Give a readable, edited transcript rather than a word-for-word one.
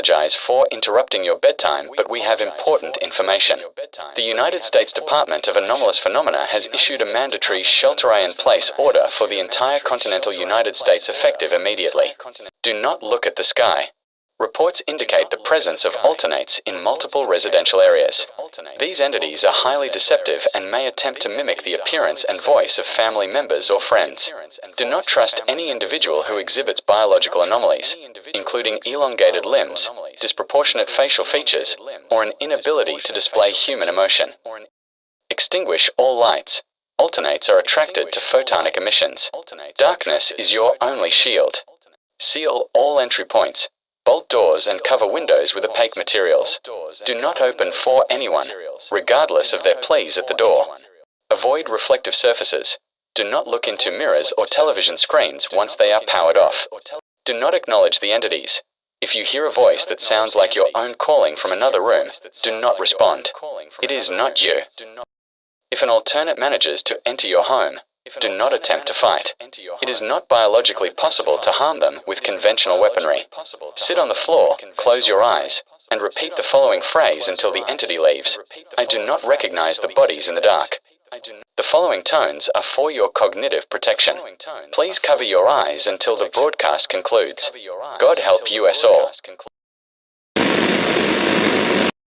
apologize for interrupting your bedtime, but we have important information. The United States Department of Anomalous Phenomena has issued a mandatory shelter-in-place order for the entire continental United States effective immediately. Do not look at the sky. Reports indicate the presence of alternates in multiple residential areas. These entities are highly deceptive and may attempt to mimic the appearance and voice of family members or friends. Do not trust any individual who exhibits biological anomalies, including elongated limbs, disproportionate facial features, or an inability to display human emotion. Extinguish all lights. Alternates are attracted to photonic emissions. Darkness is your only shield. Seal all entry points. Bolt doors and cover windows with opaque materials. Do not open for anyone, regardless of their pleas at the door. Avoid reflective surfaces. Do not look into mirrors or television screens once they are powered off. Do not acknowledge the entities. If you hear a voice that sounds like your own calling from another room, do not respond. It is not you. If an alternate manages to enter your home, do not attempt to fight. It is not biologically possible to harm them with conventional weaponry. Sit on the floor, close your eyes, and repeat the following phrase until the entity leaves. I do not recognize the bodies in the dark. The following tones are for your cognitive protection. Please cover your eyes until the broadcast concludes. God help you us all.